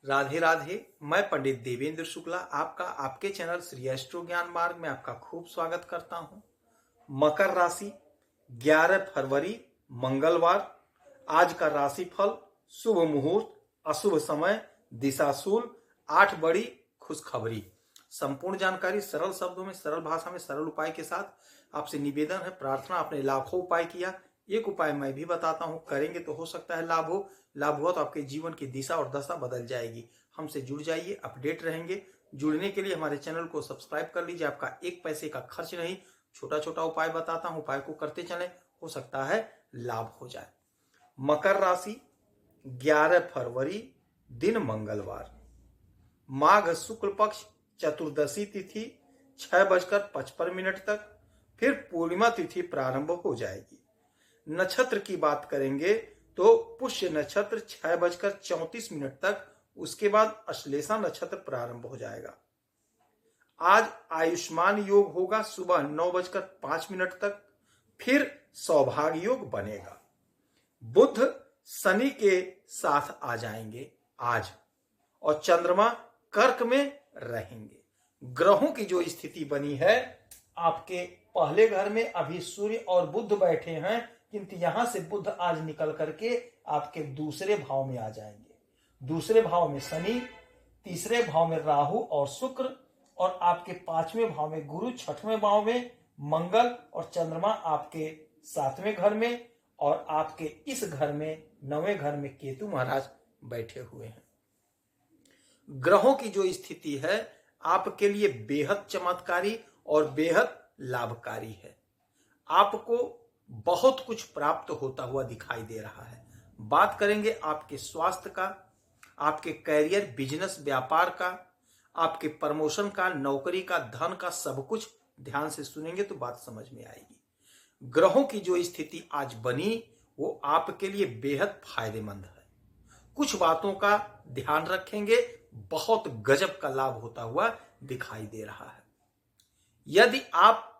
राधे राधे। मैं पंडित देवेंद्र शुक्ला आपका आपके चैनल श्री एस्ट्रो ज्ञान मार्ग में आपका खूब स्वागत करता हूं। मकर राशि 11 फरवरी मंगलवार। आज का राशिफल शुभ मुहूर्त, अशुभ समय, दिशाशूल, 8 बड़ी खुशखबरी। संपूर्ण जानकारी सरल शब्दों में, सरल भाषा में, सरल उपाय के साथ आपसे निवेदन है, प्रार्थना। आपने लाखों उपाय किया, एक उपाय मैं भी बताता हूं, करेंगे तो हो सकता है लाभ हो। लाभ हुआ तो आपके जीवन की दिशा और दशा बदल जाएगी। हमसे जुड़ जाइए, अपडेट रहेंगे। जुड़ने के लिए हमारे चैनल को सब्सक्राइब कर लीजिए। आपका एक पैसे का खर्च नहीं, छोटा छोटा उपाय बताता हूं, उपाय को करते चलें, हो सकता है लाभ हो जाए। मकर राशि 11 फरवरी दिन मंगलवार, माघ शुक्ल पक्ष चतुर्दशी तिथि 6:55 तक, फिर पूर्णिमा तिथि प्रारंभ हो जाएगी। नक्षत्र की बात करेंगे तो पुष्य नक्षत्र 6:34 तक, उसके बाद अश्लेषा नक्षत्र प्रारंभ हो जाएगा। आज आयुष्मान योग होगा सुबह 9:05 तक, फिर सौभाग्य योग बनेगा। बुध शनि के साथ आ जाएंगे आज, और चंद्रमा कर्क में रहेंगे। ग्रहों की जो स्थिति बनी है, आपके पहले घर में अभी सूर्य और बुध बैठे हैं, किंतु यहां से बुध आज निकल करके आपके दूसरे भाव में आ जाएंगे। दूसरे भाव में शनि, तीसरे भाव में राहु और शुक्र, और आपके 5वें भाव में गुरु, 6वें भाव में मंगल, और चंद्रमा आपके 7वें घर में, और आपके इस घर में 9वें घर में केतु महाराज बैठे हुए हैं। ग्रहों की जो स्थिति है आपके लिए बेहद चमत्कारी और बेहद लाभकारी है। आपको बहुत कुछ प्राप्त होता हुआ दिखाई दे रहा है। बात करेंगे आपके स्वास्थ्य का, आपके कैरियर, बिजनेस, व्यापार का, आपके प्रमोशन का, नौकरी का, धन का, सब कुछ ध्यान से सुनेंगे तो बात समझ में आएगी। ग्रहों की जो स्थिति आज बनी वो आपके लिए बेहद फायदेमंद है। कुछ बातों का ध्यान रखेंगे, बहुत गजब का लाभ होता हुआ दिखाई दे रहा है। यदि आप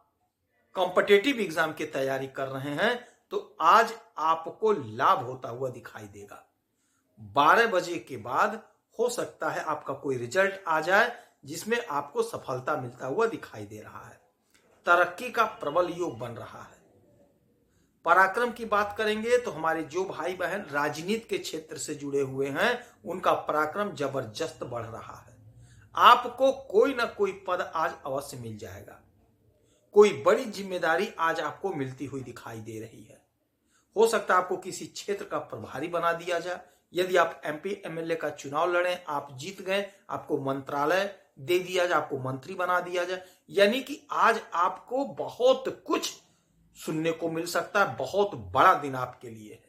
कॉम्पिटिटिव एग्जाम की तैयारी कर रहे हैं तो आज आपको लाभ होता हुआ दिखाई देगा। 12 बजे के बाद हो सकता है आपका कोई रिजल्ट आ जाए जिसमें आपको सफलता मिलता हुआ दिखाई दे रहा है। तरक्की का प्रबल योग बन रहा है। पराक्रम की बात करेंगे तो हमारे जो भाई बहन राजनीति के क्षेत्र से जुड़े हुए हैं उनका पराक्रम जबरदस्त बढ़ रहा है। आपको कोई ना कोई पद आज अवश्य मिल जाएगा। कोई बड़ी जिम्मेदारी आज आपको मिलती हुई दिखाई दे रही है। हो सकता है आपको किसी क्षेत्र का प्रभारी बना दिया जाए। यदि आप एमपी एमएलए का चुनाव लड़े, आप जीत गए, आपको मंत्रालय दे दिया जाए, आपको मंत्री बना दिया जाए। यानी कि आज आपको बहुत कुछ सुनने को मिल सकता है। बहुत बड़ा दिन आपके लिए है।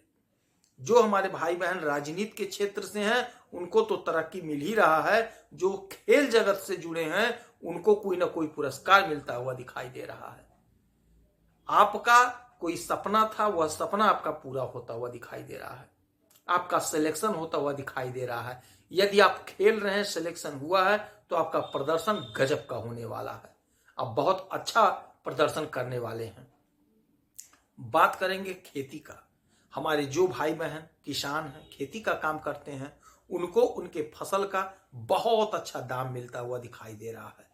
जो हमारे भाई बहन राजनीति के क्षेत्र से हैं उनको तो तरक्की मिल ही रहा है। जो खेल जगत से जुड़े हैं उनको कोई ना कोई पुरस्कार मिलता हुआ दिखाई दे रहा है। आपका कोई सपना था, वह सपना आपका पूरा होता हुआ दिखाई दे रहा है। आपका सिलेक्शन होता हुआ दिखाई दे रहा है। यदि आप खेल रहे हैं, सिलेक्शन हुआ है तो आपका प्रदर्शन गजब का होने वाला है। आप बहुत अच्छा प्रदर्शन करने वाले हैं। बात करेंगे खेती का। हमारे जो भाई बहन किसान हैं, खेती का काम करते हैं, उनको उनके फसल का बहुत अच्छा दाम मिलता हुआ दिखाई दे रहा है।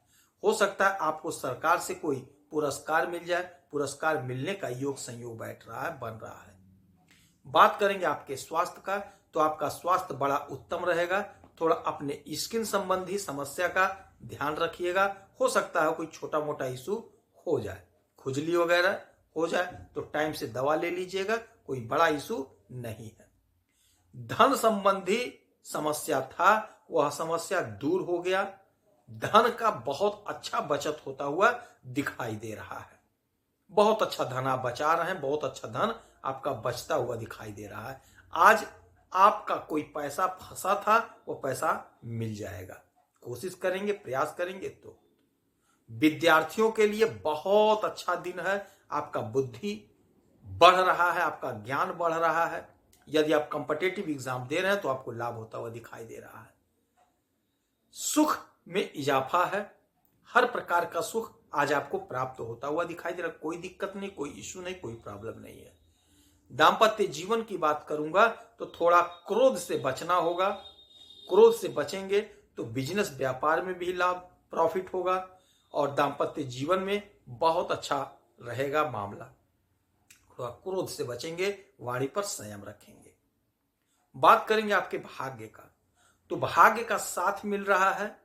हो सकता है आपको सरकार से कोई पुरस्कार मिल जाए। पुरस्कार मिलने का योग संयोग बैठ रहा है, बन रहा है। बात करेंगे आपके स्वास्थ्य का तो आपका स्वास्थ्य बड़ा उत्तम रहेगा। थोड़ा अपने स्किन संबंधी समस्या का ध्यान रखिएगा। हो सकता है कोई छोटा मोटा इशू हो जाए, खुजली वगैरह हो जाए तो टाइम से दवा ले लीजिएगा। कोई बड़ा इशू नहीं है। धन संबंधी समस्या था, वह समस्या दूर हो गया। धन का बहुत अच्छा बचत होता हुआ दिखाई दे रहा है। बहुत अच्छा धन आप बचा रहे हैं, बहुत अच्छा धन आपका बचता हुआ दिखाई दे रहा है। आज आपका कोई पैसा फंसा था, वो पैसा मिल जाएगा। कोशिश करेंगे, प्रयास करेंगे तो। विद्यार्थियों के लिए बहुत अच्छा दिन है। आपका बुद्धि बढ़ रहा है, आपका ज्ञान बढ़ रहा है। यदि आप कॉम्पिटिटिव एग्जाम दे रहे हैं तो आपको लाभ होता हुआ दिखाई दे रहा है। सुख में इजाफा है। हर प्रकार का सुख आज आपको प्राप्त होता हुआ दिखाई दे रहा है। कोई दिक्कत नहीं, कोई इश्यू नहीं, कोई प्रॉब्लम नहीं है। दाम्पत्य जीवन की बात करूंगा तो थोड़ा क्रोध से बचना होगा। क्रोध से बचेंगे तो बिजनेस व्यापार में भी लाभ प्रॉफिट होगा और दाम्पत्य जीवन में बहुत अच्छा रहेगा मामला। थोड़ा क्रोध से बचेंगे, वाणी पर संयम रखेंगे। बात करेंगे आपके भाग्य का, तो भाग्य का साथ मिल रहा है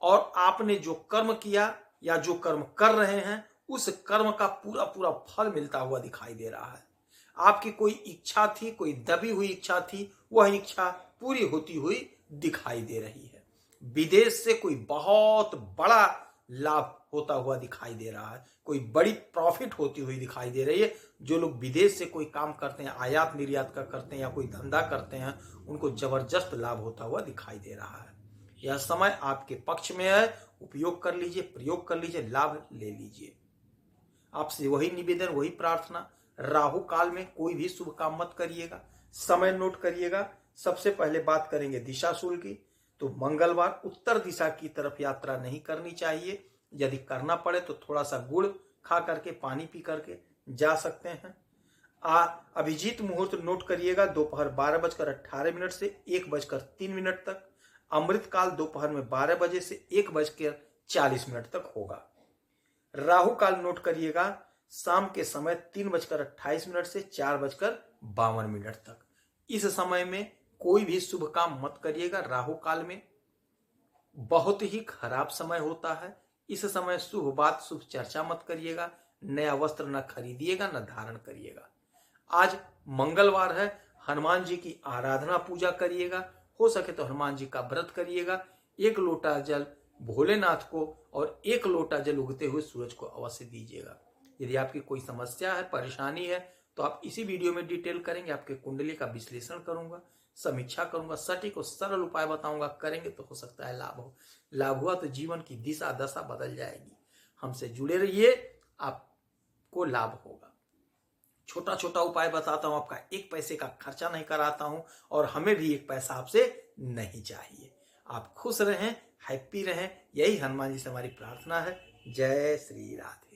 और आपने जो कर्म किया या जो कर्म कर रहे हैं उस कर्म का पूरा पूरा फल मिलता हुआ दिखाई दे रहा है। आपकी कोई इच्छा थी, कोई दबी हुई इच्छा थी, वह इच्छा पूरी होती हुई दिखाई दे रही है। विदेश से कोई बहुत बड़ा लाभ होता हुआ दिखाई दे रहा है, कोई बड़ी प्रॉफिट होती हुई दिखाई दे रही है। जो लोग विदेश से कोई काम करते हैं, आयात निर्यात का करते हैं या कोई धंधा करते हैं, उनको जबरदस्त लाभ होता हुआ दिखाई दे रहा है। यह समय आपके पक्ष में है, उपयोग कर लीजिए, प्रयोग कर लीजिए, लाभ ले लीजिए। आपसे वही निवेदन, वही प्रार्थना, राहु काल में कोई भी शुभ काम मत करिएगा। समय नोट करिएगा। सबसे पहले बात करेंगे दिशाशूल की, तो मंगलवार उत्तर दिशा की तरफ यात्रा नहीं करनी चाहिए। यदि करना पड़े तो थोड़ा सा गुड़ खा करके, पानी पी करके जा सकते हैं। अभिजीत मुहूर्त नोट करिएगा, दोपहर 12:18 से 1:03 तक। अमृत काल दोपहर में 12 बजे से 1:40 तक होगा। राहु काल नोट करिएगा, शाम के समय 3:28 से 4:52 तक। इस समय में कोई भी शुभ काम मत करिएगा। राहु काल में बहुत ही खराब समय होता है। इस समय शुभ बात, शुभ चर्चा मत करिएगा। नया वस्त्र न खरीदिएगा, न धारण करिएगा। आज मंगलवार है, हनुमान जी की आराधना पूजा करिएगा। हो सके तो हनुमान जी का व्रत करिएगा। 1 लोटा जल भोलेनाथ को और 1 लोटा जल उगते हुए सूरज को अवश्य दीजिएगा। यदि आपकी कोई समस्या है, परेशानी है, तो आप इसी वीडियो में डिटेल करेंगे। आपके कुंडली का विश्लेषण करूंगा, समीक्षा करूंगा, सटीक और सरल उपाय बताऊंगा। करेंगे तो हो सकता है लाभ हो। लाभ हुआ तो जीवन की दिशा दशा बदल जाएगी। हमसे जुड़े रहिए, आपको लाभ होगा। छोटा छोटा उपाय बताता हूं, आपका 1 पैसे का खर्चा नहीं कराता हूं और हमें भी 1 पैसा आपसे नहीं चाहिए। आप खुश रहें, हैप्पी रहें, यही हनुमान जी से हमारी प्रार्थना है। जय श्री राधे।